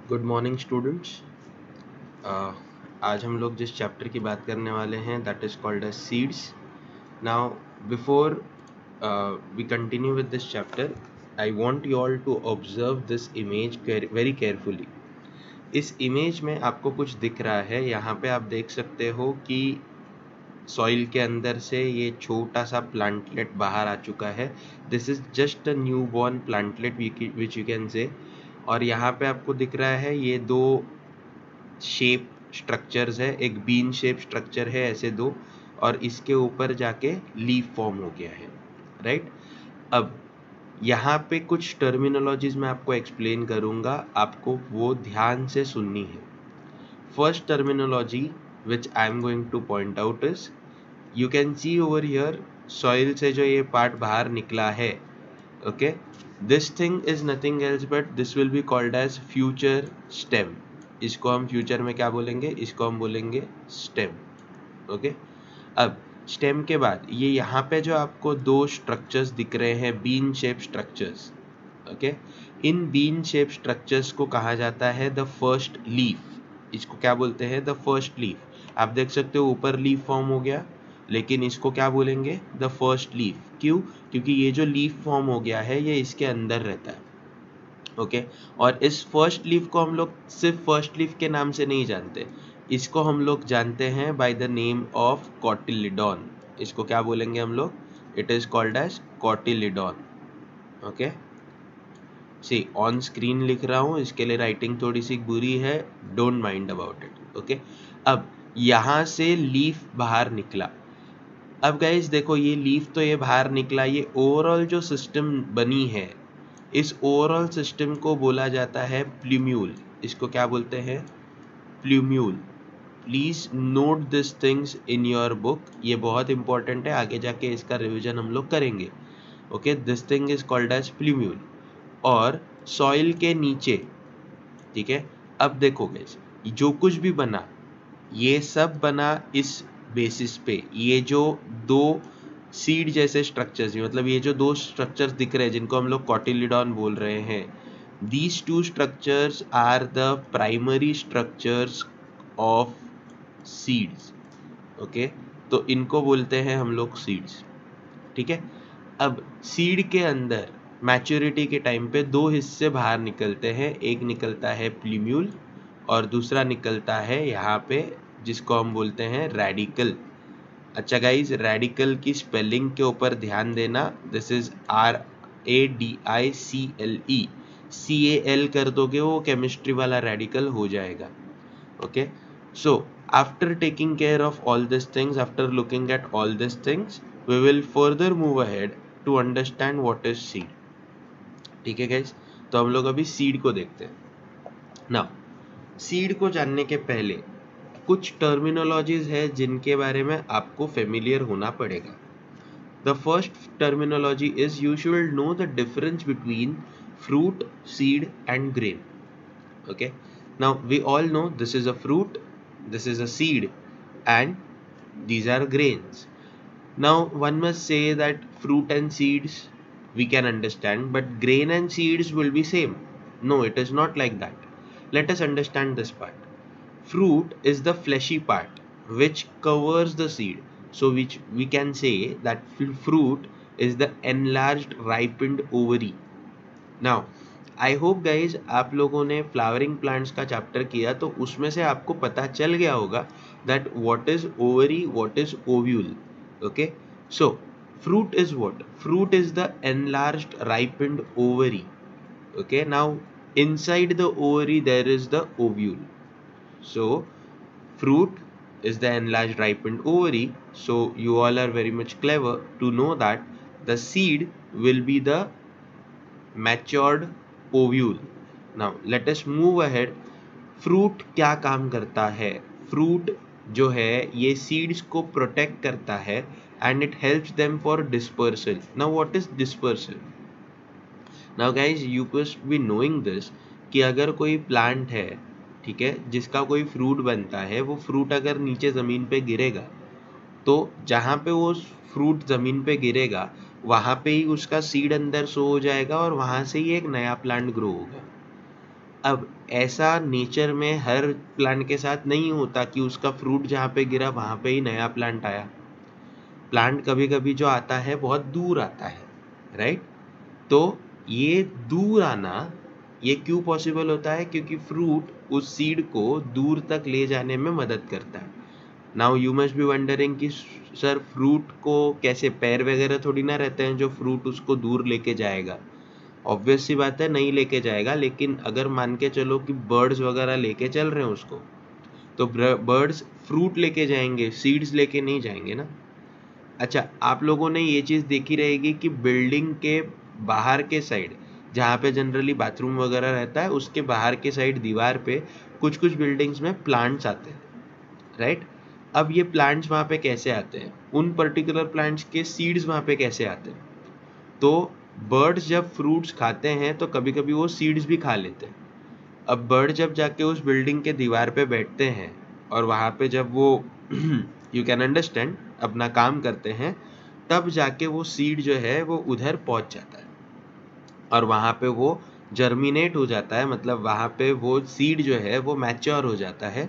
Good morning students. आज हम लोग जिस चैप्टर की बात करने वाले हैं that is called as seeds. Now before we continue with this chapter, I want you all to observe this image very carefully. इस इमेज में आपको कुछ दिख रहा है। यहाँ पे आप देख सकते हो कि सॉइल के अंदर से ये छोटा सा प्लांटलेट बाहर आ चुका है। This is just a new born plantlet which you can say. और यहाँ पे आपको दिख रहा है ये दो शेप स्ट्रक्चर्स है, एक बीन शेप स्ट्रक्चर है ऐसे दो, और इसके ऊपर जाके लीफ फॉर्म हो गया है, राइट। अब यहाँ पे कुछ टर्मिनोलॉजीज मैं आपको एक्सप्लेन करूँगा, आपको वो ध्यान से सुननी है। First terminology which I am going to point out is, you can see over here, soil से जो ये पार्ट बाहर निकला है, okay, this thing is nothing else but this will be called as future stem. इसको हम future में क्या बोलेंगे, इसको हम बोलेंगे स्टेम, ओके। अब स्टेम के बाद ये यहाँ पे जो आपको दो स्ट्रक्चर्स दिख रहे हैं, बीन शेप स्ट्रक्चर्स, ओके, इन बीन शेप स्ट्रक्चर्स को कहा जाता है द फर्स्ट लीफ। इसको क्या बोलते हैं, द फर्स्ट लीफ। आप देख सकते हो ऊपर लीफ फॉर्म हो गया, लेकिन इसको क्या बोलेंगे, द फर्स्ट लीफ। क्यों? क्योंकि ये जो लीफ फॉर्म हो गया है ये इसके अंदर रहता है, ओके। और इस फर्स्ट लीफ को हम लोग सिर्फ फर्स्ट लीफ के नाम से नहीं जानते, इसको हम लोग जानते हैं by the name of cotyledon. इसको क्या बोलेंगे हम लोग, it is called as cotyledon, okay. See on screen लिख रहा हूँ, इसके लिए राइटिंग थोड़ी सी बुरी है, don't mind about it, okay. अब यहाँ से लीफ बाहर निकला। अब गाइस देखो, ये लीफ तो ये बाहर निकला, ये ओवरऑल जो सिस्टम बनी है, इस ओवरऑल सिस्टम को बोला जाता है प्ल्यूम्यूल। इसको क्या बोलते हैं, plumule. Please note this things in your book, ये बहुत इंपॉर्टेंट है, आगे जाके इसका रिवीजन हम लोग करेंगे, okay. This thing is called as plumule. और सॉइल के नीचे, ठीक है। अब देखो गाइस, जो कुछ भी बना ये सब बना इस बेसिस पे। ये जो दो सीड जैसे स्ट्रक्चर्स, मतलब ये जो दो स्ट्रक्चर्स दिख रहे हैं जिनको हम लोग कॉटिलिडॉन बोल रहे हैं, these two structures are the primary structures of seeds, okay। तो इनको बोलते हैं हम लोग सीड्स, ठीक है। अब सीड के अंदर मैच्योरिटी के टाइम पे दो हिस्से बाहर निकलते हैं, एक निकलता है प्ल्यूम्यूल और दूसरा निकलता है यहाँ पे जिसको हम बोलते हैं रेडिकल। अच्छा गाइज, रेडिकल की स्पेलिंग के ऊपर ध्यान देना, दिस इज RADICLE। CAL कर दोगे वो केमिस्ट्री वाला रेडिकल हो जाएगा, okay. So after taking care of all this things, after looking at all this things, we will further move ahead to understand what is seed, ठीक है guys. तो हम लोग अभी सीड को देखते हैं। नाउ सीड को जानने के पहले कुछ टर्मिनोलॉजीज है जिनके बारे में आपको फेमिलियर होना पड़ेगा। The first terminology is you should know the difference between fruit, seed and grain, okay। Now we all know this is a fruit, this is a seed, and these are grains. Now one must say that fruit and seeds we can understand, but grain and seeds will be same. No, it is not like that. Let us understand this part. Fruit is the fleshy part which covers the seed. So which we can say that fruit is the enlarged ripened ovary. Now I hope guys आप लोगों ने flowering plants का chapter किया तो उसमें से आपको पता चल गया होगा that what is ovary, what is ovule, okay. So fruit is what? Fruit is the enlarged ripened ovary, okay। Now inside the ovary there is the ovule. So fruit is the enlarged ripened ovary. So you all are very much clever to know that the seed will be the matured ovule. Now let us move ahead. Fruit क्या काम करता है? Fruit जो है ये seeds को protect करता है and it helps them for dispersal. Now what is dispersal? Now guys you must be knowing this कि अगर कोई प्लांट है, ठीक है, जिसका कोई फ्रूट बनता है, वो फ्रूट अगर नीचे ज़मीन पे गिरेगा तो जहाँ पे वो फ्रूट ज़मीन पे गिरेगा वहाँ पे ही उसका सीड अंदर सो हो जाएगा और वहाँ से ही एक नया प्लांट ग्रो होगा, अब ऐसा नेचर में हर प्लांट के साथ नहीं होता कि उसका फ्रूट जहाँ पे गिरा वहाँ पे ही नया प्लांट आया। प्लांट कभी कभी जो आता है बहुत दूर आता है, राइट। तो ये दूर आना ये क्यों पॉसिबल होता है? क्योंकि फ्रूट उस सीड को दूर तक ले जाने में मदद करता है। Now you must be wondering कि सर फ्रूट को कैसे, पैर वगैरह थोड़ी ना रहते हैं जो फ्रूट उसको दूर लेके जाएगा। ऑब्वियस सी बात है नहीं लेके जाएगा, लेकिन अगर मान के चलो कि बर्ड्स वगैरह लेके चल रहे हैं उसको, तो बर्ड्स फ्रूट लेके जाएंगे, सीड्स लेके नहीं जाएंगे ना। अच्छा, आप लोगों ने ये चीज़ देखी रहेगी कि बिल्डिंग के बाहर के साइड जहाँ पे जनरली बाथरूम वगैरह रहता है, उसके बाहर के साइड दीवार पे कुछ कुछ बिल्डिंग्स में प्लांट्स आते हैं, राइट। अब ये प्लांट्स वहाँ पे कैसे आते हैं, उन पर्टिकुलर प्लांट्स के सीड्स वहाँ पे कैसे आते हैं? तो बर्ड्स जब फ्रूट्स खाते हैं तो कभी कभी वो सीड्स भी खा लेते हैं। अब बर्ड जब जाके उस बिल्डिंग के दीवार पे बैठते हैं और वहाँ पे जब वो यू कैन अंडरस्टैंड अपना काम करते हैं, तब जाके वो सीड जो है वो उधर पहुँच जाता है और वहाँ पे वो जर्मिनेट हो जाता है, मतलब वहाँ पे वो सीड जो है वो मैच्योर हो जाता है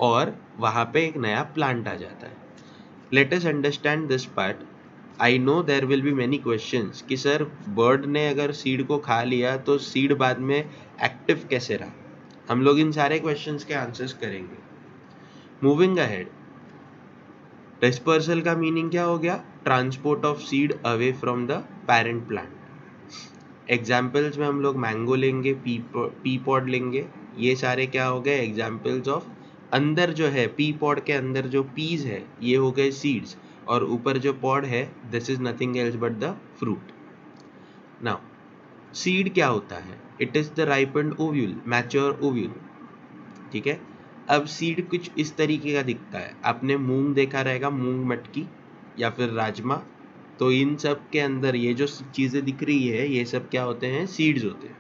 और वहाँ पे एक नया प्लांट आ जाता है। Let us understand this part. I know there will be many questions कि सर बर्ड ने अगर सीड को खा लिया तो सीड बाद में एक्टिव कैसे रहा? हम लोग इन सारे क्वेश्चंस के आंसर्स करेंगे। मूविंग अहेड, डिस्पर्सल का मीनिंग क्या हो गया? Transport of seed away from the parent plant. Examples में हम लोग मैंगो लेंगे, पी पॉड लेंगे, ये सारे क्या हो गए एग्जाम्पल्स ऑफ। अंदर जो है पी पॉड के अंदर जो पीज है ये हो गए सीड्स, और ऊपर जो पॉड है this is nothing else but the fruit. Now seed क्या होता है? It is the ripened ovule, mature ovule, ठीक है। अब सीड कुछ इस तरीके का दिखता है। आपने मूंग देखा रहेगा, मूंग मटकी या फिर राजमा, तो इन सब के अंदर ये जो चीज़ें दिख रही है ये सब क्या होते हैं? सीड्स होते हैं।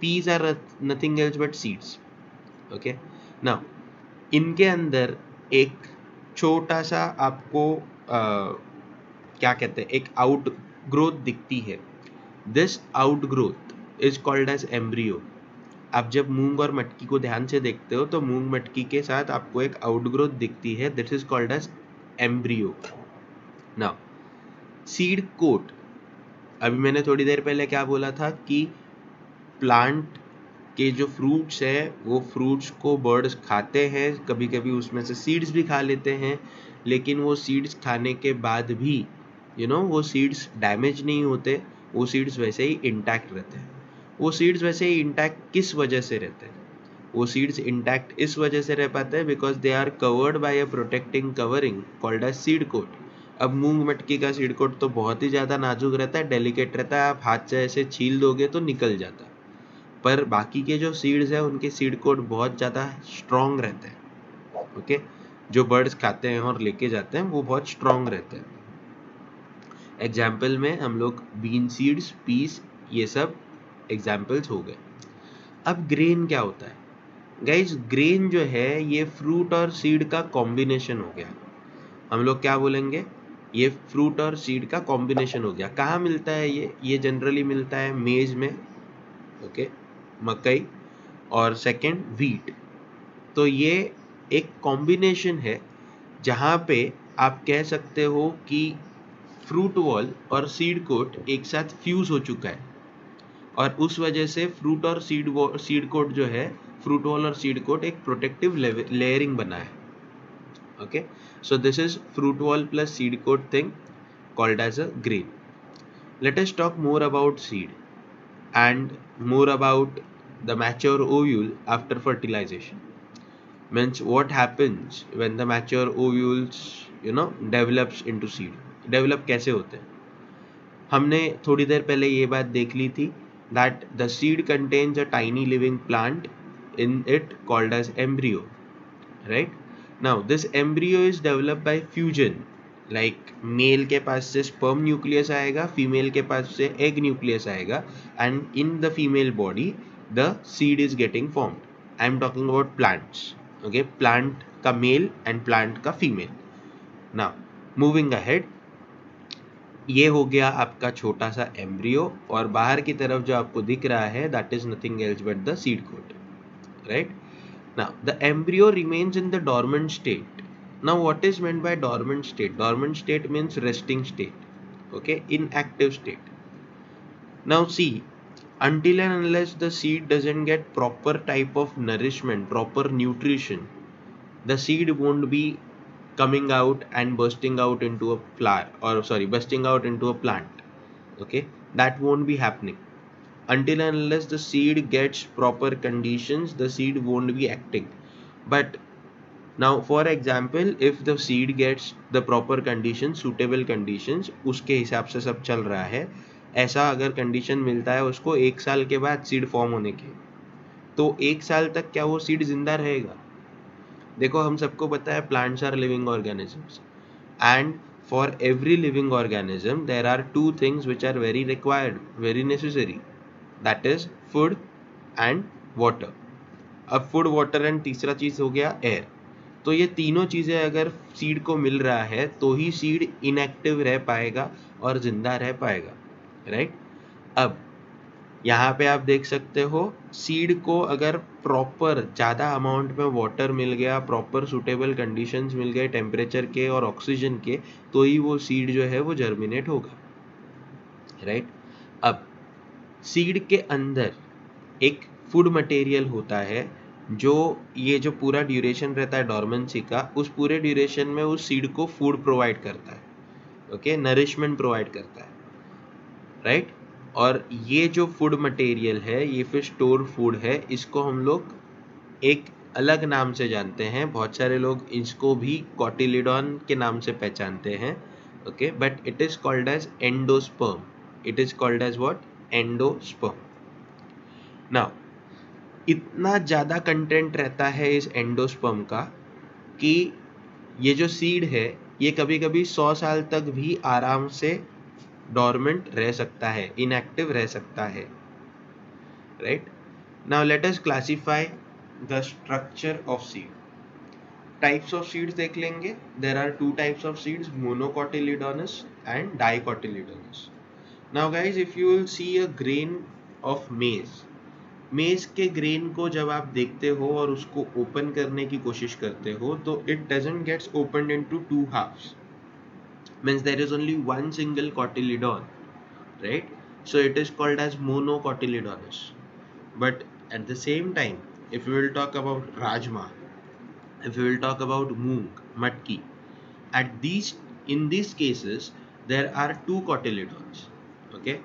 Peas are nothing else but seeds, okay. Now इनके अंदर एक छोटा सा आपको क्या कहते हैं, एक आउट ग्रोथ दिखती है। This out growth is called as embryo. आप जब मूंग और मटकी को ध्यान से देखते हो तो मूंग मटकी के साथ आपको एक आउटग्रोथ दिखती है, this is called as embryo. Now seed coat, अभी मैंने थोड़ी देर पहले क्या बोला था कि प्लांट के जो फ्रूट्स है वो फ्रूट्स को बर्ड्स खाते हैं, कभी कभी उसमें से सीड्स भी खा लेते हैं, लेकिन वो सीड्स खाने के बाद भी वो सीड्स डैमेज नहीं होते, वो सीड्स वैसे ही इंटैक्ट रहते हैं। वो सीड्स वैसे ही इंटैक्ट किस वजह से रहते हैं? वो सीड्स इंटैक्ट इस वजह से रह पाते हैं because they are covered by a protecting covering called as seed coat. अब मूंग मटकी का सीड कोट तो बहुत ही ज़्यादा नाजुक रहता है, डेलिकेट रहता है, आप हाथ से ऐसे छील दोगे तो निकल जाता है। पर बाकी के जो सीड्स है उनके सीड कोट बहुत ज़्यादा स्ट्रॉन्ग रहते हैं, ओके। जो बर्ड्स खाते हैं और लेके जाते हैं वो बहुत स्ट्रॉन्ग रहते हैं। एग्जाम्पल में हम लोग बीन सीड्स, पीस, ये सब एग्जाम्पल्स हो गए। अब ग्रेन क्या होता है? गाइज ग्रेन जो है ये फ्रूट और सीड का कॉम्बिनेशन हो गया। हम लोग क्या बोलेंगे? ये फ्रूट और सीड का कॉम्बिनेशन हो गया। कहाँ मिलता है ये जनरली मिलता है मेज में, ओके, मकई, और सेकंड व्हीट। तो ये एक कॉम्बिनेशन है जहाँ पे आप कह सकते हो कि फ्रूट वॉल और सीड कोट एक साथ फ्यूज हो चुका है, और उस वजह से फ्रूट और सीड कोट जो है, फ्रूट वॉल और सीड कोट एक प्रोटेक्टिव लेयरिंग बना है, okay. So this is fruit wall plus seed coat thing called as a grain. Let us talk more about seed and more about the mature ovule after fertilization. Means what happens when the mature ovules develops into seed. Develop कैसे होते हैं? हमने थोड़ी देर पहले ये बात देख ली थी that the seed contains a tiny living plant in it called as embryo, right? Now this embryo is developed by fusion, like male के पास से sperm न्यूक्लियस आएगा, फीमेल के पास से एग न्यूक्लियस आएगा, and in the female body the seed is getting formed. I am talking about plants, okay, plant का mail and plant का फीमेल. Now moving ahead, ये हो गया आपका छोटा सा एम्ब्रियो, और बाहर की तरफ जो आपको दिख रहा है that is nothing else but the seed coat. right? Now the embryo remains in the dormant state. Now what is meant by dormant state? Dormant state means resting state, okay, inactive state. Now see, until and unless the seed doesn't get proper type of nourishment, proper nutrition, the seed won't be coming out and bursting out into a flower, or sorry, bursting out into a plant. Okay, that won't be happening. Until and unless the seed gets proper conditions, the seed won't be acting. But now for example, if the seed gets the proper conditions, suitable conditions, उसके हिसाब से सब चल रहा है, ऐसा अगर condition मिलता है उसको 1 साल के बाद सीड फॉर्म होने के, तो 1 साल तक क्या वो सीड जिंदा रहेगा? देखो हम सबको पता है plants are living organisms, and for every living organism there are two things which are very required, very necessary, that is food and water. अब फूड, वाटर एंड तीसरा चीज हो गया एयर. तो ये तीनों चीजें अगर सीड को मिल रहा है तो ही सीड इनएक्टिव रह पाएगा और जिंदा रह पाएगा, राइट? अब यहाँ पे आप देख सकते हो, सीड को अगर प्रॉपर ज़्यादा अमाउंट में वाटर मिल गया, प्रॉपर सुटेबल कंडीशंस मिल गए टेम्परेचर के और ऑक्सीजन के, तो ही वो सीड जो है वो जर्मिनेट होगा, राइट? अब सीड के अंदर एक फूड मटेरियल होता है जो ये जो पूरा ड्यूरेशन रहता है डॉर्मेंसी का, उस पूरे ड्यूरेशन में उस सीड को फूड प्रोवाइड करता है, ओके, नरिशमेंट प्रोवाइड करता है, राइट? और ये जो फूड मटेरियल है, ये फिर स्टोर फूड है, इसको हम लोग एक अलग नाम से जानते हैं. बहुत सारे लोग इसको भी कॉटिलिडॉन के नाम से पहचानते हैं, okay, but it is called as endosperm. It is called as what? Endosperm. Now इतना ज़्यादा कंटेंट रहता है इस एंडोस्पर्म का कि ये जो सीड है ये कभी कभी 100 साल तक भी आराम से डॉर्मेंट रह सकता है, इनएक्टिव रह सकता है, right? Now let us classify the structure of seed. Types of seeds देख लेंगे. There are two types of seeds, monocotyledonous and dicotyledonous. Now guys, if you will see a grain of maize, maize के grain को जब आप देखते हो और उसको ओपन करने की कोशिश करते हो, तो it doesn't gets opened into two halves. Means there is only one single cotyledon, right? So it is called as monocotyledonous. But at the same time, if we will talk about rajma, if we will talk about moong, matki, in these cases there are two cotyledons, okay?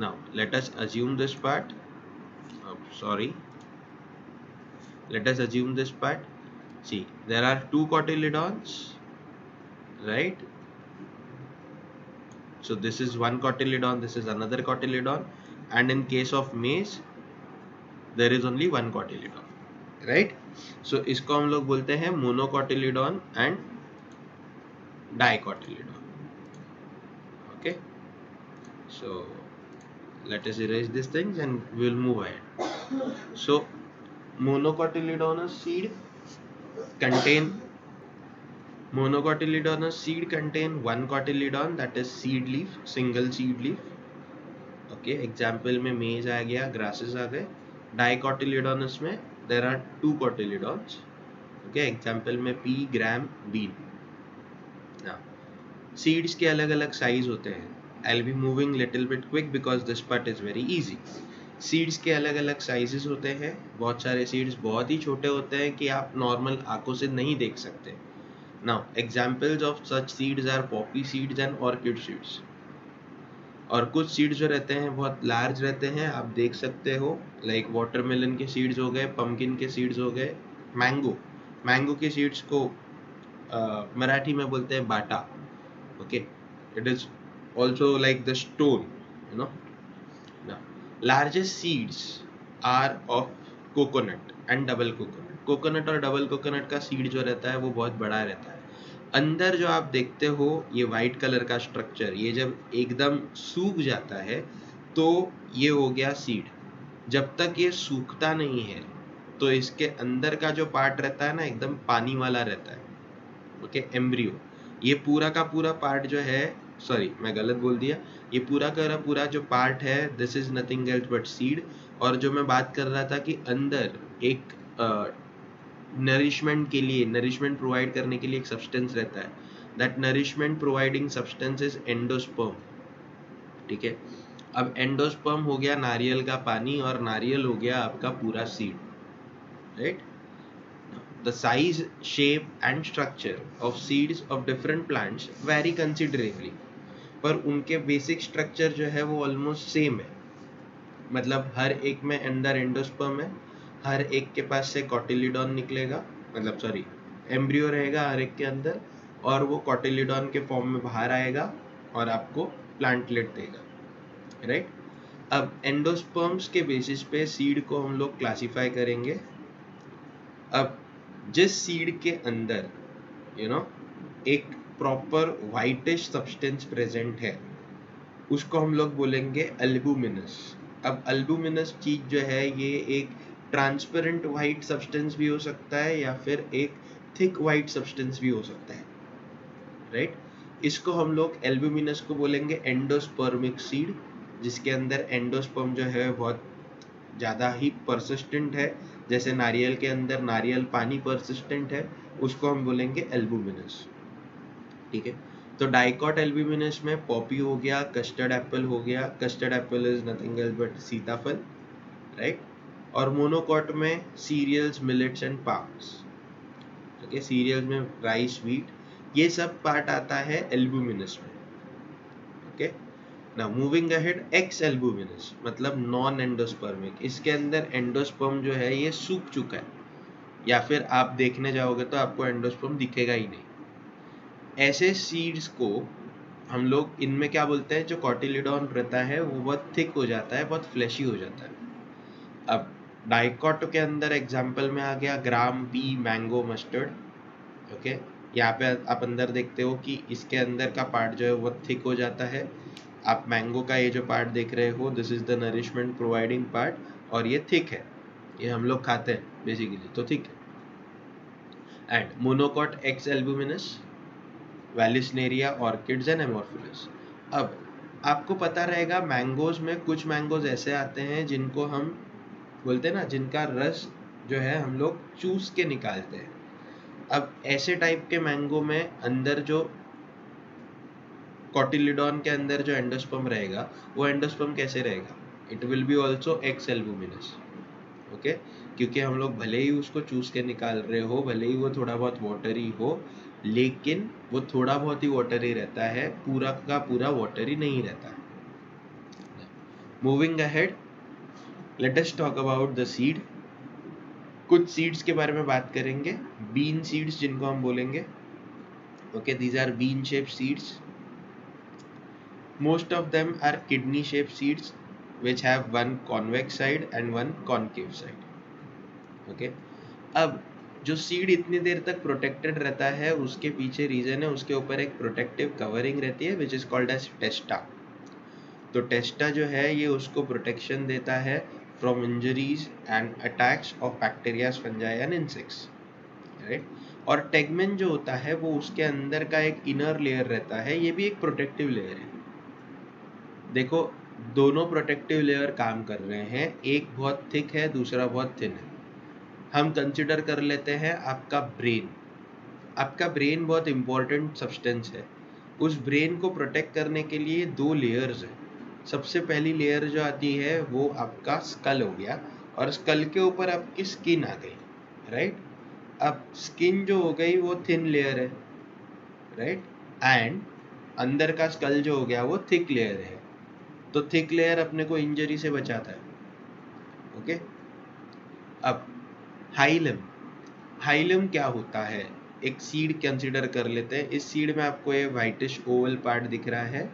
Now let us assume this part. Let us assume this part. See, there are two cotyledons, right? So this is one cotyledon, this is another cotyledon, and in case of maize there is only one cotyledon, right? So इसको हम लोग बोलते हैं monocotyledon and dicotyledon. Okay, so let us erase these things and we will move ahead. So monocotyledonous seed contain one cotyledon, that is seed leaf, single seed leaf. Okay, example में maize आ गया, grasses आ गए. Dicotyledonous में there are two cotyledons, okay, example में pea, gram, bean. Seeds के अलग अलग साइज होते हैं. I will be moving little bit quick because this part is very easy. Seeds के अलग अलग साइजेस होते हैं. बहुत सारे सीड्स बहुत ही छोटे होते हैं कि आप नॉर्मल आंखों से नहीं देख सकते. Now examples of such seeds are poppy seeds and orchid seeds. और कुछ सीड्स जो रहते हैं बहुत लार्ज रहते हैं, आप देख सकते हो, लाइक वाटरमेलन के सीड्स हो गए, पम्पकिन के सीड्स हो गए, मैंगो के सीड्स को मराठी में बोलते हैं बाटा, okay. It is also like the stone, you know. Largest seeds are of coconut and double coconut. Coconut और डबल कोकोनट का सीड जो रहता है वो बहुत बड़ा रहता है. अंदर जो आप देखते हो ये वाइट कलर का स्ट्रक्चर, ये जब एकदम सूख जाता है तो ये हो गया सीड. जब तक ये सूखता नहीं है तो इसके अंदर का जो पार्ट रहता है ना, एकदम पानी वाला रहता है, ओके, एम्ब्रियो. ये पूरा का पूरा पार्ट जो है, सॉरी मैं गलत बोल दिया, ये पूरा का पूरा जो पार्ट है, this is nothing else but seed. और जो मैं बात कर रहा था कि अंदर एक नरिशमेंट के लिए, नरिशमेंट प्रोवाइड करने के लिए एक सब्सटेंस रहता है, that nourishment providing substance is endosperm. ठीक है, अब एंडोस्पर्म हो गया नारियल का पानी और नारियल हो गया आपका पूरा seed, right. The size, shape and structure of seeds of different plants vary considerably, पर उनके बेसिक स्ट्रक्चर जो है वो ऑलमोस्ट सेम है। मतलब हर एक में अंदर एंडोस्पर्म है, हर एक के पास से कॉटिलिडॉन निकलेगा, मतलब सॉरी एम्ब्रियो रहेगा हर एक के अंदर, और वो कॉटिलिडॉन के फॉर्म में बाहर आएगा और आपको प्लांटलेट देगा, राइट। अब एंडोस्पर्म्स के बेसिस पे सीड को हम लोग क्लासिफाई करेंगे। अब जिस सीड के अंदर एक प्रॉपर व्हाइटिश सब्सटेंस प्रेजेंट है उसको हम लोग बोलेंगे अल्बुमिनस। अब अल्बुमिनस चीज जो है ये एक ट्रांसपेरेंट व्हाइट सब्सटेंस भी हो सकता है या फिर एक थिक व्हाइट सब्सटेंस भी हो सकता है, राइट। इसको हम लोग एल्बुमिनस को बोलेंगे एंडोस्पर्मिक सीड, जिसके अंदर एंडोस्पर्म जो है बहुत ज़्यादा ही परसिस्टेंट है, जैसे नारियल के अंदर नारियल पानी परसिस्टेंट है, उसको हम बोलेंगे एल्बुमिनस। ठीक है, तो डाइकॉट एल्बुमिनस में पॉपी हो गया, कस्टर्ड एप्पल हो गया, custard apple is nothing else but सीताफल, राइट। और मोनोकॉट में cereals, millets and palms. Okay, cereals में राइस, व्हीट, ये सब पार्ट आता है एल्बुमिनस में। Okay, now moving ahead, exalbuminous मतलब नॉन एंडोस्पर्मिक। इसके अंदर एंडोस्पर्म जो है ये सूख चुका है, या फिर आप देखने जाओगे तो आपको एंडोस्पर्म दिखेगा ही नहीं। ऐसे सीड्स को हम लोग इनमें क्या बोलते हैं, जो कॉटिलिडॉन रहता है वो बहुत थिक हो जाता है, बहुत फ्लैशी हो जाता है। अब डाइकॉट के अंदर एग्जाम्पल में आ गया ग्राम, पी, मैंगो, मस्टर्ड। ओके, यहाँ पे आप अंदर देखते हो कि इसके अंदर का पार्ट जो है वो थिक हो जाता है। आप मैंगो का ये जो पार्ट देख रहे हो, this is the nourishment providing part, और ये थिक है, ये हम लोग खाते हैं बेसिकली, तो थिक है। And monocot ex albuminous, Vallisneria, orchids and Amorphophallus. अब आपको पता रहेगा मैंगोज में कुछ मैंगोज ऐसे आते हैं जिनको हम बोलते हैं ना, जिनका रस जो है हम लोग चूस के निकालते हैं। अब ऐसे टाइप के मैंगो में अंदर जो कॉटिलिडॉन के अंदर जो एंडोस्पर्म रहेगा वो एंडोस्पर्म कैसे रहेगा, it will be also x albuminous. Okay, क्योंकि हम लोग भले ही उसको चूस के निकाल रहे हो, भले ही वो थोड़ा बहुत वाटरी हो, लेकिन वो थोड़ा बहुत ही वाटरी रहता है, पूरा का पूरा वाटरी नहीं रहता है। Moving ahead, let us talk about the seed. कुछ सीड्स के बारे में बात करेंगे, बीन सीड्स जिनको हम बोलेंगे। Okay, these are bean shape seeds. Most of them are kidney shaped seeds which have one convex side and one concave side. Okay, अब जो सीड इतनी देर तक प्रोटेक्टेड रहता है उसके पीछे रीजन है, उसके ऊपर एक प्रोटेक्टिव कवरिंग रहती है विच इज कॉल्ड एज टेस्टा। तो टेस्टा जो है ये उसको प्रोटेक्शन देता है from injuries and attacks of bacteria, fungi and insects, right. और टेगमेन जो होता है वो उसके अंदर का एक इनर लेयर रहता है, ये भी एक प्रोटेक्टिव लेयर है। देखो, दोनों प्रोटेक्टिव लेयर काम कर रहे हैं, एक बहुत थिक है, दूसरा बहुत थिन है। हम कंसिडर कर लेते हैं आपका ब्रेन। आपका ब्रेन बहुत इंपॉर्टेंट सब्सटेंस है। उस ब्रेन को प्रोटेक्ट करने के लिए दो लेयर्स हैं। सबसे पहली लेयर जो आती है वो आपका स्कल हो गया, और स्कल के ऊपर आपकी स्किन आ गई, राइट। अब स्किन जो हो गई वो थिन लेयर है, राइट, एंड अंदर का स्कल जो हो गया वो थिक लेयर है। तो थिक लेयर अपने को इंजरी से बचाता है। ओके, अब हाइलम, हाइलम क्या होता है, एक सीड कंसीडर कर लेते हैं। इस सीड में आपको ये व्हाइटिश ओवल पार्ट दिख रहा है,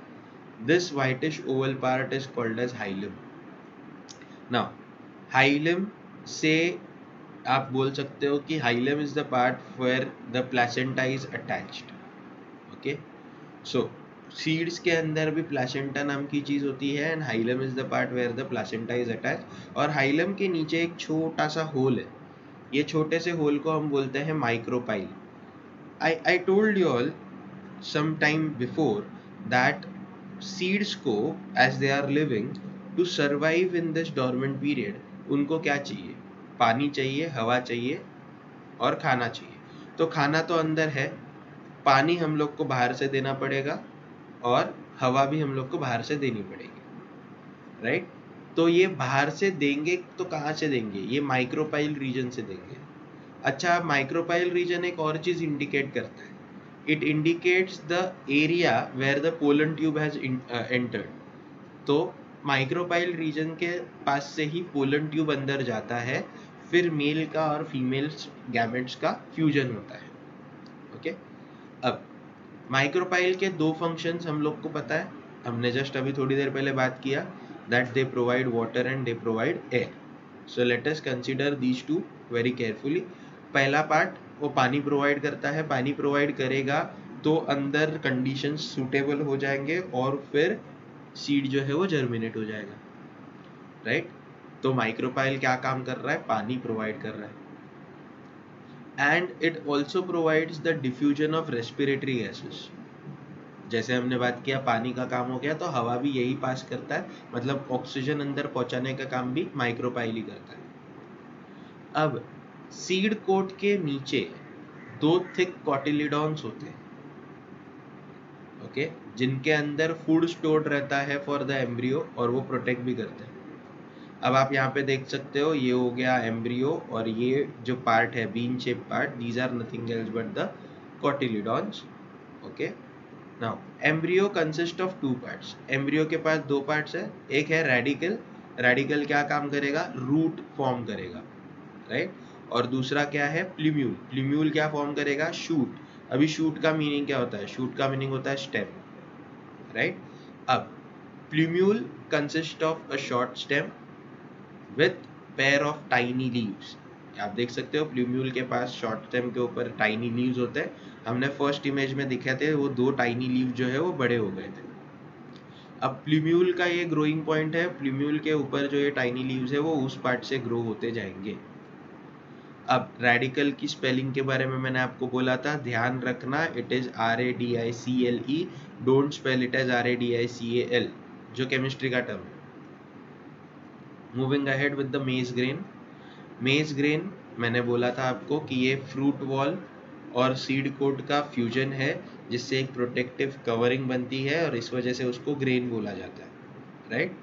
this whitish oval part is called as hilum. Now hilum से आप बोल सकते हो कि hilum is the part where the placenta is attached. Okay, so seeds के अंदर भी प्लासेंटा नाम की चीज होती है, and hilum is the part where the placenta is attach. और हाइलम के नीचे एक छोटा सा होल है, ये छोटे से होल को हम बोलते हैं micropyle. I told you all some time before that seeds को as they are living to survive in this dormant period, उनको क्या चाहिए, पानी चाहिए, हवा चाहिए और खाना चाहिए। तो खाना तो अंदर है, पानी हम लोग को बाहर से देना पड़ेगा और हवा भी हम लोग को बाहर से देनी पड़ेगी, राइट। तो ये बाहर से देंगे तो कहाँ से देंगे, ये माइक्रोपाइल रीजन से देंगे। अच्छा, माइक्रोपाइल रीजन एक और चीज इंडिकेट करता है, it indicates the area where the pollen tube has entered. तो माइक्रोपाइल रीजन के पास से ही पोलन ट्यूब अंदर जाता है, फिर मेल का और फीमेल गैमेट्स का फ्यूजन होता है। ओके, अब माइक्रोपाइल के दो फंक्शंस हम लोग को पता है, हमने जस्ट अभी थोड़ी देर पहले बात किया, that they provide water and they provide air. So let us consider these two very carefully. पहला पार्ट वो पानी प्रोवाइड करता है, पानी प्रोवाइड करेगा तो अंदर कंडीशंस सूटेबल हो जाएंगे और फिर सीड जो है वो जर्मिनेट हो जाएगा, राइट। तो माइक्रोपाइल क्या काम कर रहा है, पानी प्रोवाइड कर रहा है, and it also provides the diffusion of respiratory gases. जैसे हमने बात किया पानी का काम हो गया, तो हवा भी यही पास करता है, मतलब ऑक्सीजन अंदर पहुंचाने का काम भी माइक्रोपाइल ही करता है। अब सीड कोट के नीचे दो थिक कॉटिलिडॉन्स होते हैं, ओके, जिनके अंदर फूड स्टोर्ड रहता है फॉर द एम्ब्रियो और वो प्रोटेक्ट भी करते हैं। अब आप यहाँ पे देख सकते हो, ये हो गया एम्ब्रियो और ये जो पार्ट है bean shape part, these are nothing else but the cotyledons. Okay, now embryo consist of two parts. Embryo के पास दो पार्ट्स है, एक है रेडिकल, रेडिकल क्या काम करेगा, रूट फॉर्म करेगा, राइट। और दूसरा क्या है, प्लूम्यूल, प्लूम्यूल क्या फॉर्म करेगा, शूट। अभी शूट का मीनिंग क्या होता है, शूट का मीनिंग होता है स्टेम, राइट। अब plumule consist of a short stem with pair of tiny leaves. आप देख सकते हो प्लूम्यूल के पास शॉर्ट स्टेम के ऊपर टाइनी लीव्स होते हैं। हमने फर्स्ट इमेज में दिखे थे, वो दो टाइनी लीव जो है वो बड़े हो गए थे। अब प्लूम्यूल का ये ग्रोइंग पॉइंट है, प्लूम्यूल के ऊपर जो ये टाइनी लीव्स है वो उस पार्ट से ग्रो होते जाएंगे। अब रेडिकल की स्पेलिंग के बारे में मैंने आपको बोला था, ध्यान रखना, it is RADICLE, don't spell it as RADICAL, जो केमिस्ट्री का टर्म है। Moving ahead with the maize grain. Maize grain मैंने बोला था आपको कि ये फ्रूट वॉल और सीड कोट का फ्यूजन है, जिससे एक प्रोटेक्टिव कवरिंग बनती है और इस वजह से उसको ग्रेन बोला जाता है, राइट।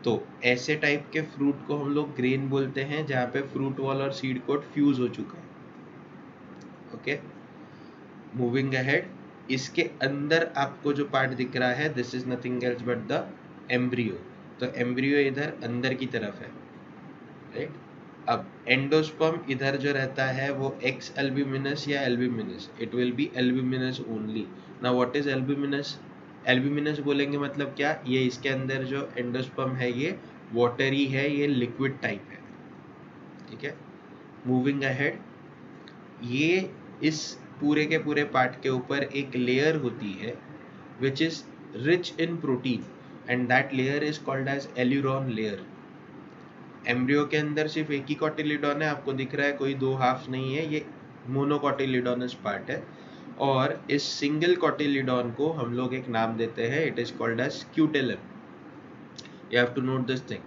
तो ऐसे टाइप के फ्रूट को हम लोग ग्रेन बोलते हैं जहाँ पे फ्रूट वॉल और सीड कोट फ्यूज हो चुका है। ओके, मूविंग अहेड, इसके अंदर आपको जो पार्ट दिख रहा है, this is nothing else but the embryo. तो एम्ब्रियो इधर अंदर की तरफ है, राइट। अब एंडोस्पर्म इधर जो रहता है वो एक्स एल्ब्यूमिनस या albuminous, it will be albuminous only. Now what is albuminous, albuminous बोलेंगे मतलब क्या, ये इसके अंदर जो एंडोस्पर्म है ये वाटरी है, ये लिक्विड टाइप है, ठीक है। मूविंग अहेड, ये इस पूरे के पूरे पार्ट के ऊपर एक लेयर होती है which is rich in protein and that layer is called as aleurone layer. Embryo के अंदर सिर्फ एक ही कॉटिलिडॉन है, आपको दिख रहा है, कोई दो हाफ नहीं है, ये मोनोकॉटिलिडोनस पार्ट है। और इस सिंगल कॉटिलिडॉन को हम लोग एक नाम देते हैं, it is called as scutellum. You have to note this thing.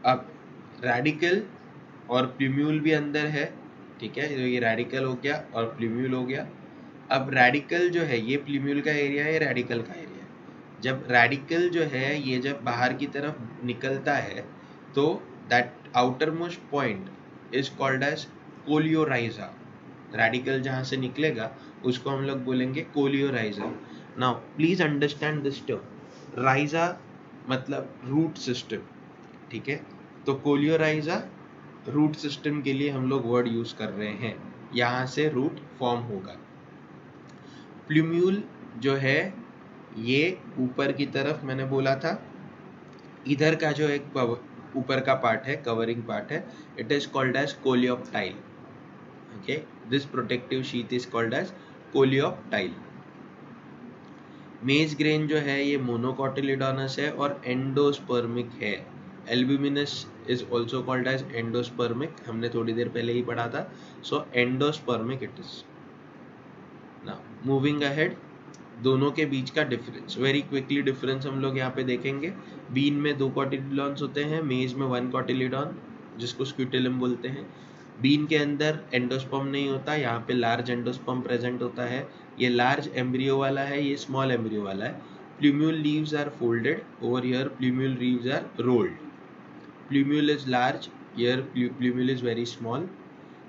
अब रेडिकल और प्लूम्यूल भी अंदर है, ठीक है, ये रेडिकल हो गया और प्लूम्यूल हो गया। अब रेडिकल जो है ये प्लूम्यूल का एरिया है, रेडिकल का एरिया है। जब रेडिकल जो है ये जब बाहर की तरफ निकलता है तो that outer most point is called as coleorhiza. Radicle जहाँ से निकलेगा उसको हम लोग बोलेंगे coleorhiza. Now please understand this term, rhiza मतलब रूट सिस्टम, ठीक है। तो कोलियोराइजा रूट सिस्टम के लिए हम लोग वर्ड यूज कर रहे हैं, यहाँ से रूट फॉर्म होगा। प्लूम्यूल जो है ये ऊपर की तरफ मैंने बोला था, इधर का जो एक ऊपर का पार्ट है, कवरिंग पार्ट है, it is called as coleoptile. Okay, this protective sheath is called as coleoptile. Maize grain जो है ये मोनोकॉटिलिडोनस है और एंडोस्पर्मिक है। Albuminous is also called as endospermic, हमने थोड़ी देर पहले ही पढ़ा था। So endospermic it is. Now moving ahead, दोनों के बीच का डिफरेंस, वेरी क्विकली डिफरेंस हम लोग यहाँ पे देखेंगे। बीन में दो कॉटिलिडॉन्स होते हैं, मेज में वन कॉटिलिडॉन। जिसको स्क्यूटेलम बोलते हैं। बीन के अंदर एंडोस्पर्म नहीं होता, यहाँ पे लार्ज एंडोस्पर्म प्रेजेंट होता है। ये लार्ज एम्ब्रियो वाला है, ये स्मॉल एम्ब्रियो वाला है। Plumule leaves are folded, over here plumule leaves are rolled. Plumule is large, here plumule is very small.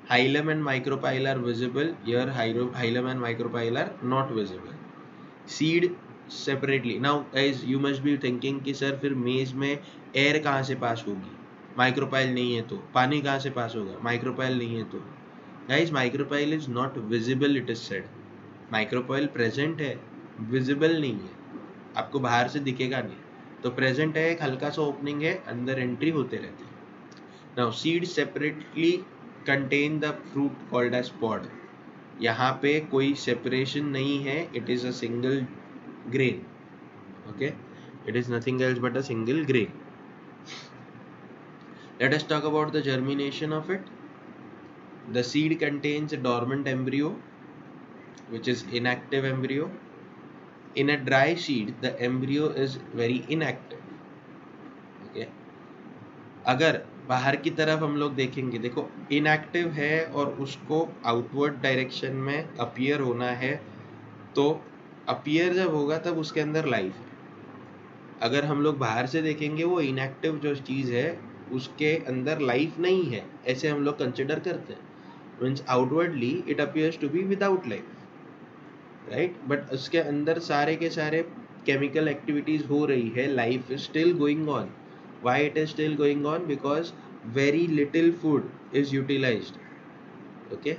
Hilum and micropyle are visible, here hilum and micropyle are not visible. Seed separately. Now guys, you must be thinking कि sir फिर मेज में air कहाँ से पास होगी, micropyle नहीं है तो पानी कहाँ से पास होगा, माइक्रोपाइल नहीं है तो। Guys, micropyle is not visible, it is said. Micropyle present है, विजिबल नहीं है, आपको बाहर से दिखेगा नहीं, तो प्रेजेंट है, एक हल्का सा ओपनिंग है, अंदर एंट्री होते रहते हैं। Now seed separately contain the fruit called as pod. यहाँ पे कोई सेपरेशन नहीं है, it is a single grain. Okay, it is nothing else but a single grain. Let us talk about the germination of it. The seed contains a dormant embryo, which is inactive embryo. In a dry seed, the embryo is very inactive. Okay. अगर बाहर की तरफ हम लोग देखेंगे, देखो inactive है और उसको आउटवर्ड डायरेक्शन में अपीयर होना है, तो अपीयर जब होगा तब उसके अंदर लाइफ है। अगर हम लोग बाहर से देखेंगे, वो इनएक्टिव जो चीज़ है उसके अंदर लाइफ नहीं है, ऐसे हम लोग कंसिडर करते हैं। Means outwardly it appears to be without life, right, but उसके अंदर सारे के सारे केमिकल एक्टिविटीज हो रही है, life is still going on. Why it is still going on? Because very little food is utilized. Okay,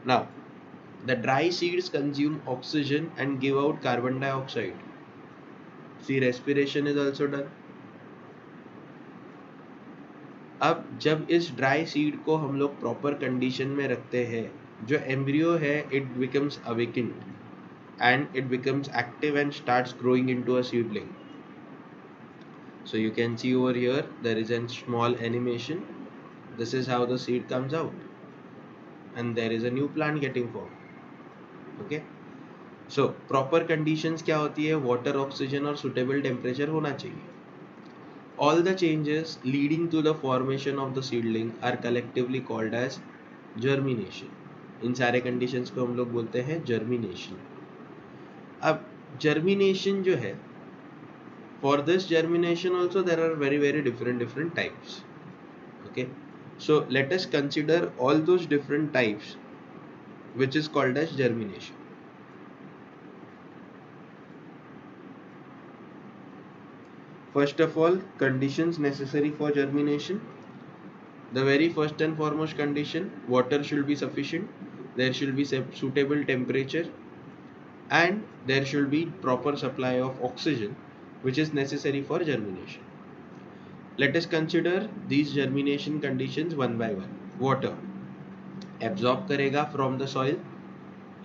now the dry seeds consume oxygen and give out carbon dioxide. See, respiration is also done. अब जब इस dry seed को हम लोग proper condition में रखते हैं, जो एम्ब्रियो है it becomes awakened and it becomes active and starts growing into a seedling. So you can see over here there is a small animation. This is how the seed comes out and there is a new plant getting formed. Okay, so proper conditions क्या होती है? water, oxygen और suitable temperature होना चाहिए. All the changes leading to the formation of the seedling are collectively called as germination. इन सारे conditions को हम लोग बोलते हैं germination. अब germination जो है, for this germination also there are very different types. Okay, so let us consider all those different types which is called as germination. First of all, conditions necessary for germination. The very first and foremost condition, water should be sufficient, there should be suitable temperature, and there should be proper supply of oxygen which is necessary for germination. Let us consider these germination conditions one by one. Water absorb करेगा from the soil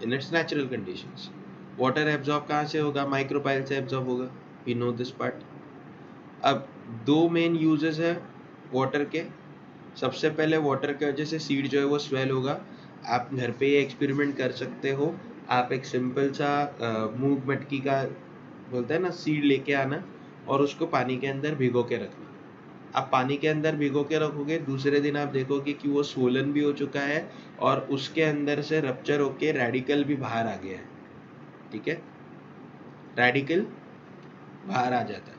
in its natural conditions. Water absorb कहाँ से होगा? Micropyle से absorb होगा, we know this part. अब दो main uses है water के। सबसे पहले वाटर की वजह से सीड जो है वो स्वेल होगा। आप घर पे ये एक्सपेरिमेंट कर सकते हो। आप एक सिंपल सा मूंग मटकी का बोलते हैं ना, सीड लेके आना और उसको पानी के अंदर भिगो के रखना। आप पानी के अंदर भिगो के रखोगे, दूसरे दिन आप देखोगे कि वो स्वोलन भी हो चुका है और उसके अंदर से रप्चर होके रेडिकल भी बाहर आ गया है। ठीक है, रेडिकल बाहर आ जाता है।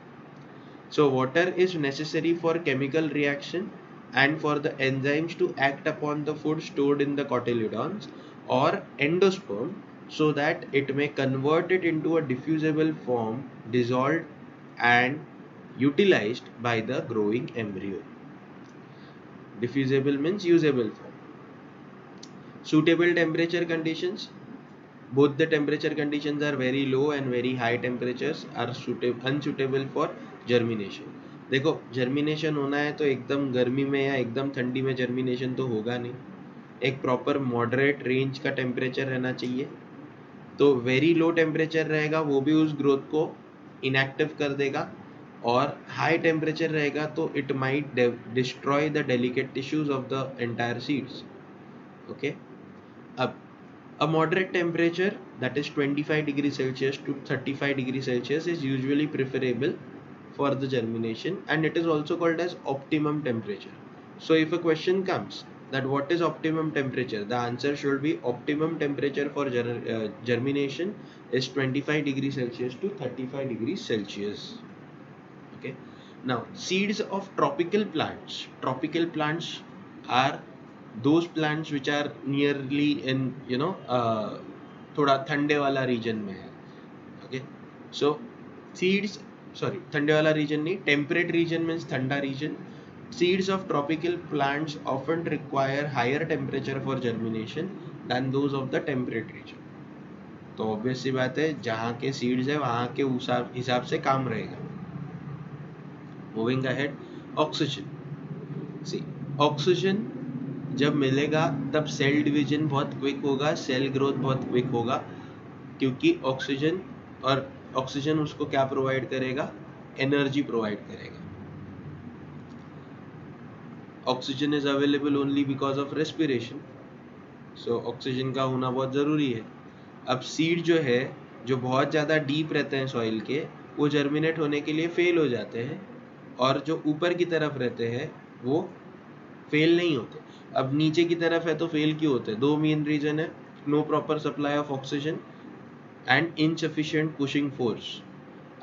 So water is necessary for chemical reaction and for the enzymes to act upon the food stored in the cotyledons or endosperm, so that it may convert it into a diffusible form, dissolved and utilized by the growing embryo. Diffusible means usable form. Suitable temperature conditions. Both the temperature conditions are very low and very high temperatures are unsuitable for germination. देखो, germination होना है तो एकदम गर्मी में या एकदम ठंडी में जर्मिनेशन तो होगा नहीं, एक प्रॉपर मॉडरेट रेंज का टेम्परेचर रहना चाहिए। तो वेरी लो टेम्परेचर रहेगा वो भी उस ग्रोथ को इनएक्टिव कर देगा, और हाई टेम्परेचर रहेगा तो it might destroy the delicate tissues of the entire seeds. Okay, अब a moderate temperature, that is 25 degrees Celsius to 35 degrees Celsius, is usually preferable for the germination, and it is also called as optimum temperature. So if a question comes that what is optimum temperature, the answer should be optimum temperature for germination is 25 degrees Celsius to 35 degrees Celsius. Okay. Now seeds of tropical plants. Tropical plants are those plants which are nearly in थोड़ा ठंडे वाला reason में है. Okay. So seeds, sorry, ठंडे वाला reason नहीं, temperate region means ठंडा reason. Seeds of tropical plants often require higher temperature for germination than those of the temperate region. तो ऑब्वियस सी बात है, जहाँ के सीड्स है वहाँ के हिसाब से काम रहेगा. Moving ahead, oxygen. See, oxygen जब मिलेगा तब सेल डिवीजन बहुत क्विक होगा, सेल ग्रोथ बहुत क्विक होगा, क्योंकि ऑक्सीजन उसको क्या प्रोवाइड करेगा, एनर्जी प्रोवाइड करेगा. Oxygen is available only because of respiration, so oxygen का होना बहुत ज़रूरी है. अब सीड जो है, जो बहुत ज़्यादा डीप रहते हैं सॉइल के, वो जर्मिनेट होने के लिए फेल हो जाते हैं, और जो ऊपर की तरफ रहते हैं वो फेल नहीं होते. अब नीचे की तरफ है तो फेल क्यों होते हैं? दो मेन रीजन है, no proper supply of oxygen and insufficient pushing force.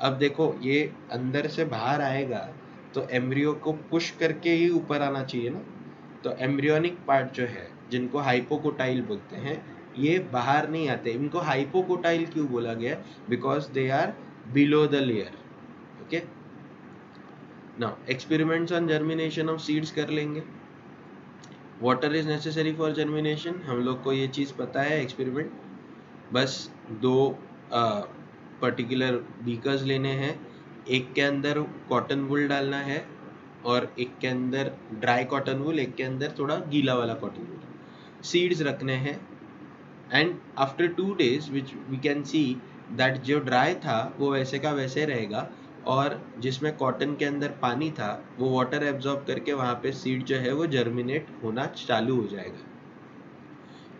अब देखो, ये अंदर से बाहर आएगा तो एम्ब्रियो को पुश करके ही ऊपर आना चाहिए ना. तो एम्ब्रियोनिक पार्ट जो है, जिनको हाइपोकोटाइल बोलते हैं, ये बाहर नहीं आते. इनको हाइपोकोटाइल क्यों बोला गया? Because they are below the layer. Okay. Now experiments on germination of seeds कर लेंगे. Water is necessary for germination, हम लोग को ये चीज़ पता है. एक्सपेरिमेंट बस दो पर्टिकुलर बीकर्स लेने हैं, एक के अंदर कॉटन वुल डालना है और एक के अंदर ड्राई कॉटन वुल, एक के अंदर थोड़ा गीला वाला कॉटन वुल. सीड्स रखने हैं, and after 2 days which we can see that जो ड्राई था वो वैसे का वैसे रहेगा, और जिसमें कॉटन के अंदर पानी था वो वाटर एब्जॉर्ब करके वहाँ पे सीड जो है वो जर्मिनेट होना चालू हो जाएगा.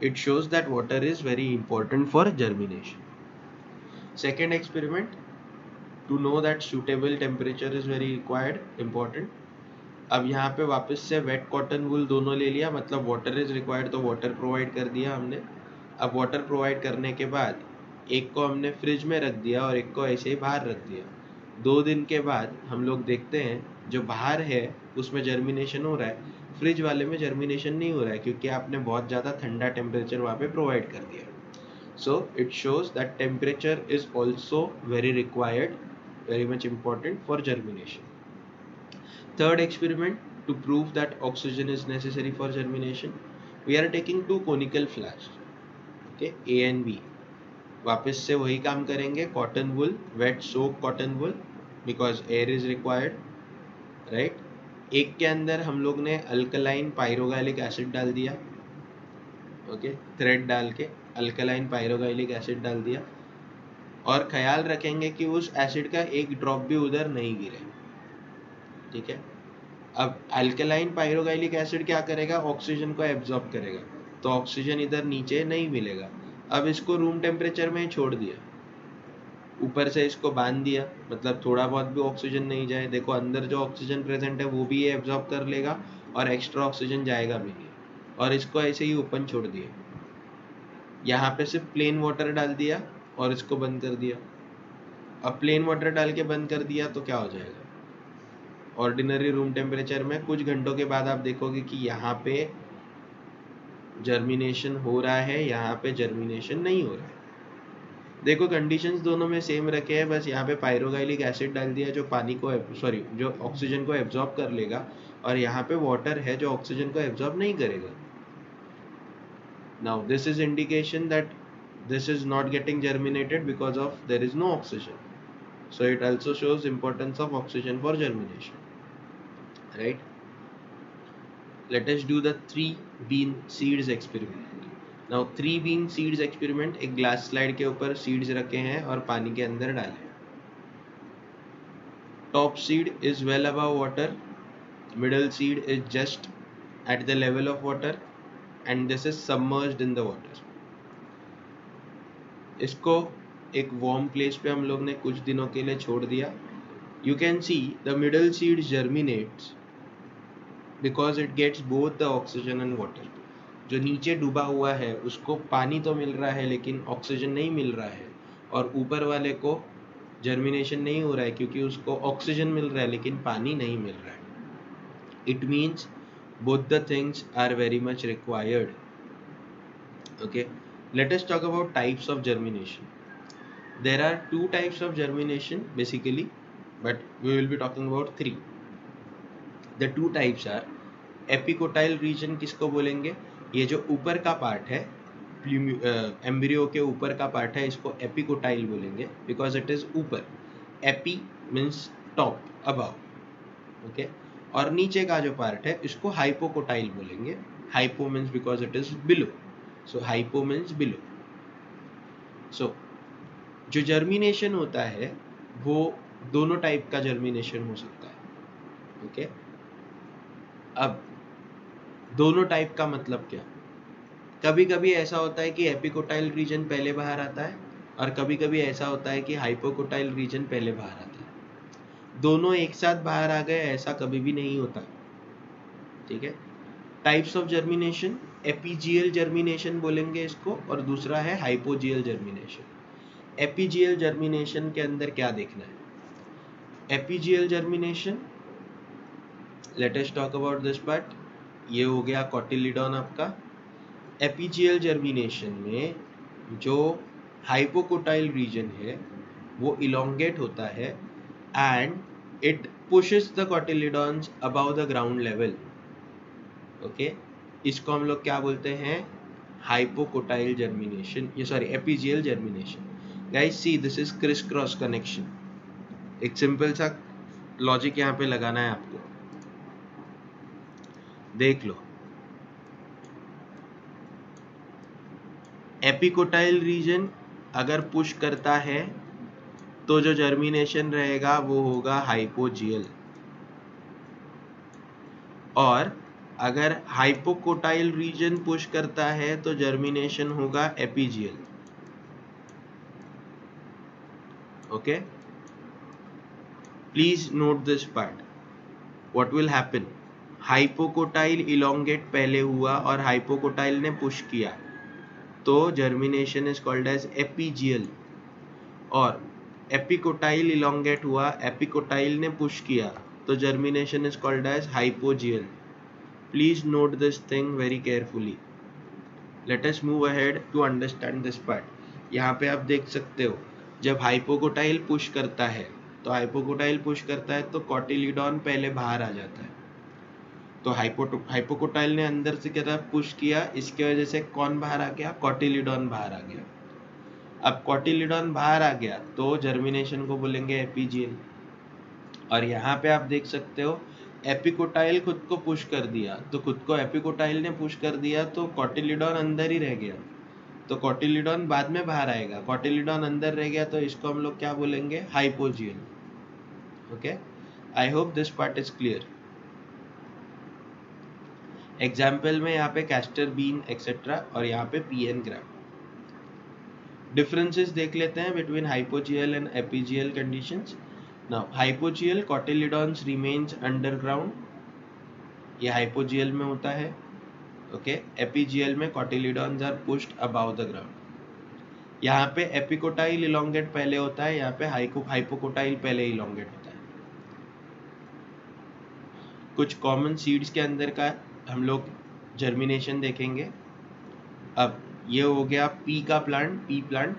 It shows that water is very important for germination. Second experiment, to know that suitable temperature is very required, important. अब यहाँ पे वापस से वेट कॉटन वूल दोनों ले लिया, मतलब वाटर इज रिक्वायर्ड तो वाटर प्रोवाइड कर दिया हमने. अब वाटर प्रोवाइड करने के बाद एक को हमने फ्रिज में रख दिया और एक को ऐसे ही बाहर रख दिया. 2 दिन के बाद हम लोग देखते हैं जो बाहर है उसमें जर्मिनेशन हो रहा है, फ्रिज वाले में जर्मिनेशन नहीं हो रहा है, क्योंकि आपने बहुत ज़्यादा ठंडा टेम्परेचर वहाँ पे प्रोवाइड कर दिया. So it shows that temperature is also very required, very much important for germination. Third experiment, to prove that oxygen is necessary for germination, we are taking 2 conical flasks, okay, A and B. वापस से वही काम करेंगे, cotton wool, wet soak cotton wool, because air is required, right. एक के अंदर हम लोग ने अल्कलाइन पायरोगैलिक एसिड डाल दिया, ओके, थ्रेड डाल के अल्कलाइन पायरोगैलिक एसिड डाल दिया, और ख्याल रखेंगे कि उस एसिड का एक ड्रॉप भी उधर नहीं गिरे. ठीक है. अब अल्कलाइन पायरोगैलिक एसिड क्या करेगा? ऑक्सीजन को एब्जॉर्ब करेगा, तो ऑक्सीजन इधर नीचे नहीं मिलेगा. अब इसको रूम टेम्परेचर में ही छोड़ दिया, ऊपर से इसको बांध दिया, मतलब थोड़ा बहुत भी ऑक्सीजन नहीं जाए. देखो अंदर जो ऑक्सीजन प्रेजेंट है वो भी ये एब्जॉर्ब कर लेगा और एक्स्ट्रा ऑक्सीजन जाएगा भी नहीं, और इसको ऐसे ही ओपन छोड़ दिया. यहाँ पे सिर्फ प्लेन वाटर डाल दिया और इसको बंद कर दिया. अब प्लेन वाटर डाल के बंद कर दिया तो क्या हो जाएगा? ऑर्डिनरी रूम टेम्परेचर में कुछ घंटों के बाद आप देखोगे कि यहाँ पे जर्मिनेशन हो रहा है, यहाँ पे जर्मिनेशन नहीं हो रहा है. देखो कंडीशंस दोनों में सेम रखे हैं, बस यहाँ पे पायरोगैलिक एसिड डाल दिया जो पानी को जो ऑक्सीजन को एब्जॉर्ब कर लेगा, और यहाँ पे वाटर है जो ऑक्सीजन को एब्जॉर्ब नहीं करेगा. Now this is indication that this is not getting germinated because of there is no oxygen. So it also shows importance of oxygen for germination, right? Let us do the 3 bean seeds experiment. Now 3 bean seeds experiment, एक glass slide के ऊपर seeds रखे हैं और पानी के अंदर डाले. Top seed is well above water, middle seed is just at the level of water, and this is submerged in the water. इसको एक वार्म प्लेस पे हम लोग ने कुछ दिनों के लिए छोड़ दिया. You can see the middle seed germinates because it gets both the oxygen and water. जो नीचे डूबा हुआ है उसको पानी तो मिल रहा है लेकिन ऑक्सीजन नहीं मिल रहा है, और ऊपर वाले को जर्मिनेशन नहीं हो रहा है क्योंकि उसको ऑक्सीजन मिल रहा है लेकिन पानी नहीं मिल रहा है। It means both the things are very much required. Okay, let us talk about types of germination. There are two types of germination basically, but we will be talking about three. The two types are epicotyl region. किसको बोलेंगे? ये जो ऊपर का part है, embryo के ऊपर का पार्ट है, इसको एपिकोटाइल बोलेंगे बिकॉज इट इज ऊपर। Epi means top, above. Okay, और नीचे का जो पार्ट है इसको हाइपोकोटाइल बोलेंगे। Hypo means because it is below, so hypo means below. So जो जर्मिनेशन होता है वो दोनों टाइप का जर्मिनेशन हो सकता है। ओके, अब दोनों टाइप का मतलब क्या? कभी कभी ऐसा होता है कि एपिकोटाइल रीजन पहले बाहर आता है, और कभी कभी ऐसा होता है कि हाइपोकोटाइल रीजन पहले बाहर आता है। दोनों एक साथ बाहर आ गए ऐसा कभी भी नहीं होता। ठीक है, types of germination, epigeal germination बोलेंगे इसको, और दूसरा है हाइपोजियल जर्मिनेशन। एपीजियल जर्मिनेशन के अंदर क्या देखना है? Epigeal germination, let us talk about this part. ये हो गया कॉटिलिडॉन आपका। एपीजियल जर्मिनेशन में जो हाइपोकोटाइल रीजन है वो इलोंगेट होता है and it pushes the cotyledons above the ground level. Okay, इसको हम लोग क्या बोलते हैं? हाइपोकोटाइल जर्मिनेशन, ये sorry epigeal germination. Guys see, this is criss cross connection. एक सिंपल सा लॉजिक यहाँ पे लगाना है आपको, देख लो। एपिकोटाइल रीजन अगर पुश करता है तो जो जर्मिनेशन रहेगा वो होगा हाइपोजियल, और अगर हाइपोकोटाइल रीजन पुश करता है तो जर्मिनेशन होगा epigeal. Okay, please note this part. What will happen? Hypocotyl elongate पहले हुआ और हाइपोकोटाइल ने पुश किया तो germination is called as epigeal, और एपिकोटाइल इलोंगेट हुआ, एपिकोटाइल ने पुश किया तो germination is called as hypogeal. Please note this thing very carefully. Let us move ahead to understand this part. यहाँ पे आप देख सकते हो, जब हाइपोकोटाइल पुश करता है तो हाइपोकोटाइल पुश करता है तो कॉटिलिडॉन पहले बाहर आ जाता है। तो हाइपोकोटाइल ने अंदर से क्या पुश किया, इसके वजह से कौन बाहर आ गया? कॉटिलिडॉन बाहर आ गया। अब कॉटिलिडॉन बाहर आ गया तो जर्मिनेशन को बोलेंगे एपीजियल। और यहाँ पे आप देख सकते हो एपिकोटाइल खुद को पुश कर दिया, तो खुद को एपिकोटाइल ने पुश कर दिया तो कॉटिलिडॉन अंदर ही रह गया, तो कॉटिलिडॉन बाद में बाहर आएगा। कॉटिलिडॉन अंदर रह गया तो इसको हम लोग क्या बोलेंगे? Hypogeal. Okay, I hope this part is clear. Example में यहाँ पे कैस्टर बीन एक्सेट्रा, और यहाँ पे पीएन ग्राम। डिफरेंसेस देख लेते हैं between hypogeal and epigeal conditions. Now hypogeal cotyledons remains underground, ये हाइपोजियल में होता है। ओके, एपीजियल में cotyledons are pushed above the ground. यहाँ पे एपिकोटाइल इलोंगेट पहले होता है, यहाँ पे हाइपोकोटाइल पहले इलोंगेट होता है। कुछ कॉमन सीड्स के अंदर का हम लोग जर्मिनेशन देखेंगे। अब ये हो गया पी का प्लांट, पी प्लांट।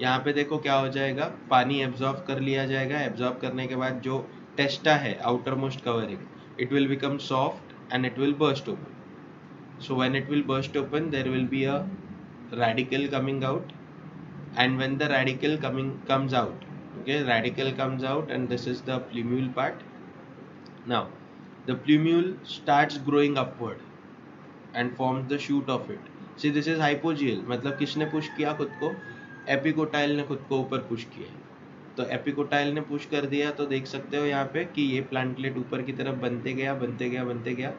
यहाँ पे देखो क्या हो जाएगा, पानी एब्जॉर्ब कर लिया जाएगा। एब्जॉर्ब करने के बाद जो टेस्टा है, outer most covering, it will become soft and it will burst open. So when it will burst open, there will be a radical coming out, and when the radical comes out, okay, radical comes out, and this is the plumule part. Now the plumule starts growing upward and forms the shoot of it. See, this is hypogeal, मतलब किसने push किया खुद को? Epicotyl ने खुद को ऊपर push किया। तो एपिकोटाइल ने पुश कर दिया तो देख सकते हो यहाँ पे कि ये प्लांटलेट ऊपर की तरफ बनते गया, बनते गया, बनते गया।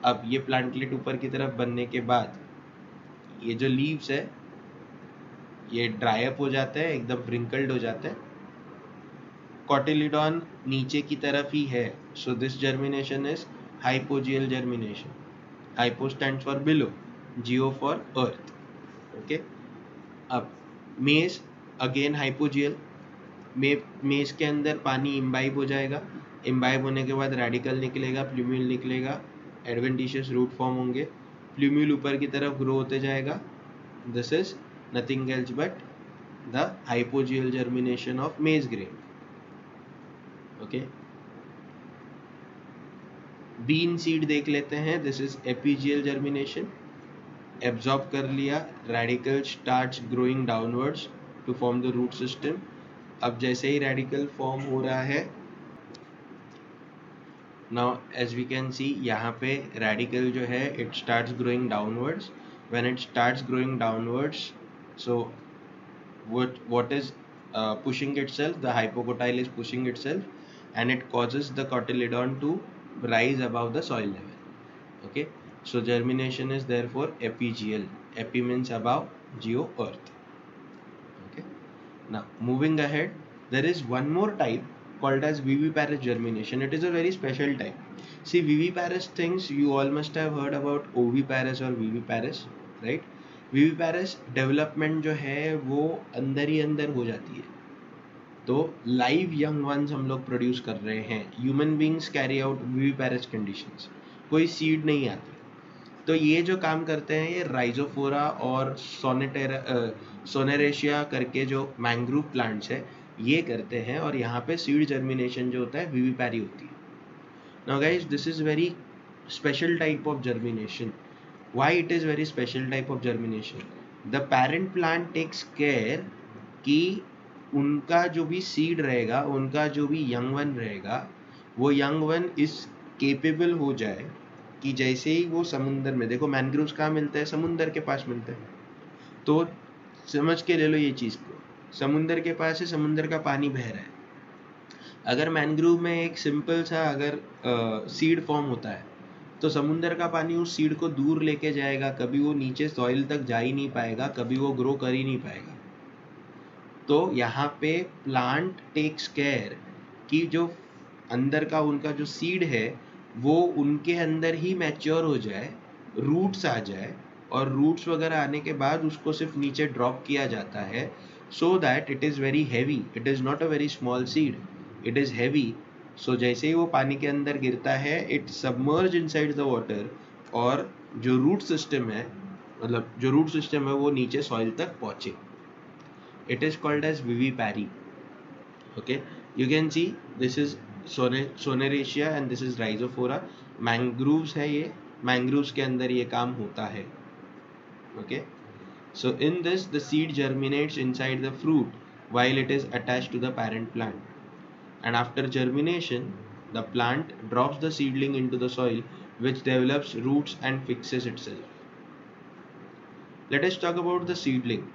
अब ये प्लांटलेट ऊपर की तरफ बनने के बाद ये जो लीव्स है ये ड्राई अप हो जाते हैं, एकदम व्रिंकल्ड हो जाते हैं। कॉटिलिडॉन नीचे की तरफ ही है, so this germination is hypogeal germination. Hypo stands for below, geo for earth. Okay. अब मेज अगेन हाइपोजियल, मेज के अंदर पानी इम्बाइब हो जाएगा, इम्बाइब होने के बाद रेडिकल निकलेगा, प्लूम्यूल निकलेगा, एडवेंटिशियस रूट फॉर्म होंगे, प्लूम्यूल ऊपर की तरफ ग्रो होते जाएगा. This is nothing else but the hypogeal germination of maize grain. Okay, bean seed देख लेते हैं. This is epigeal germination. Absorb कर लिया, radicle starts growing downwards to form the root system. अब जैसे ही रेडिकल फॉर्म हो रहा है, now as we can see यहाँ पे रेडिकल जो है it starts growing downwards. When it starts growing downwards, so what is pushing itself, the hypocotyle is pushing itself and it causes the cotyledon to rise above the soil level. Okay, so germination is therefore epigeal. Epi means above, geo earth. Okay, now moving ahead, there is one more type called as viviparous germination. It is a very special type. See, viviparous things, you all must have heard about oviparous or viviparous, right? Viviparous development जो है वो अंदर ही अंदर हो जाती है. तो live young ones हम लोग प्रोड्यूस कर रहे हैं. Human beings carry out viviparous conditions, कोई सीड नहीं आती. तो ये जो काम करते हैं, ये राइजोफोरा और सोनेरेशिया करके जो मैंग्रोव प्लांट्स है ये करते हैं, और यहाँ पे सीड जर्मिनेशन जो होता है विविपैरी होती है. Now guys, this is very special type of germination. Why it is very special type of germination? The parent plant takes care कि उनका जो भी सीड रहेगा, उनका जो भी यंग वन रहेगा, वो यंग वन इस केपेबल हो जाए कि जैसे ही वो समुंदर में, देखो मैनग्रोव्स कहाँ मिलते हैं, समुंदर के पास मिलते हैं. तो समझ के ले लो ये चीज़ को, समुंदर के पास है, समुंदर का पानी बह रहा है. अगर मैनग्रोव में एक सिंपल सा अगर सीड फॉर्म होता है, तो समुंदर का पानी उस सीड को दूर लेके जाएगा, कभी वो नीचे सॉइल तक जा ही नहीं पाएगा, कभी वो ग्रो कर ही नहीं पाएगा. तो यहाँ पे प्लांट टेक्स केयर कि जो अंदर का उनका जो सीड है वो उनके अंदर ही मैच्योर हो जाए, रूट्स आ जाए, और रूट्स वगैरह आने के बाद उसको सिर्फ नीचे ड्रॉप किया जाता है, so that it is very heavy. It is not a very small seed, it is heavy. So जैसे ही वो पानी के अंदर गिरता है, it submerge inside the water, और जो रूट सिस्टम है, मतलब जो रूट सिस्टम है वो नीचे सॉइल तक पहुंचे. It is called as vivipary. Okay, you can see this is Sonneratia and this is Rhizophora. Mangroves है ये, मैंग्रोव्स के अंदर ये काम होता है. Okay, so in this the seed germinates inside the fruit while it is attached to the parent plant. And after germination, the plant drops the seedling into the soil, which develops roots and fixes itself. Let us talk about the seedling.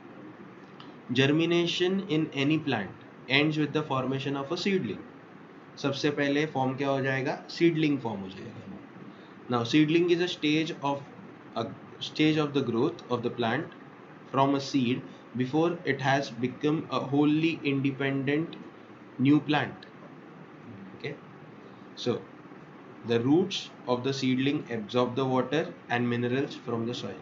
Germination in any plant ends with the formation of a seedling. सबसे पहले form क्या हो जाएगा, seedling form हो जाएगा. Now seedling is a stage of the growth of the plant from a seed before it has become a wholly independent new plant. Okay, so the roots of the seedling absorb the water and minerals from the soil.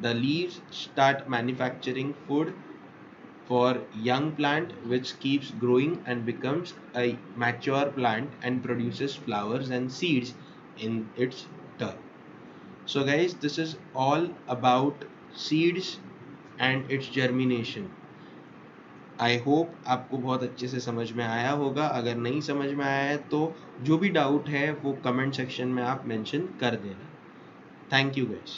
The leaves start manufacturing food for young plant, which keeps growing and becomes a mature plant and produces flowers and seeds in its turn. So guys, this is all about seeds and its germination. I hope आपको बहुत अच्छे से समझ में आया होगा. अगर नहीं समझ में आया है तो जो भी डाउट है वो कमेंट सेक्शन में आप मेंशन कर देना. Thank you guys.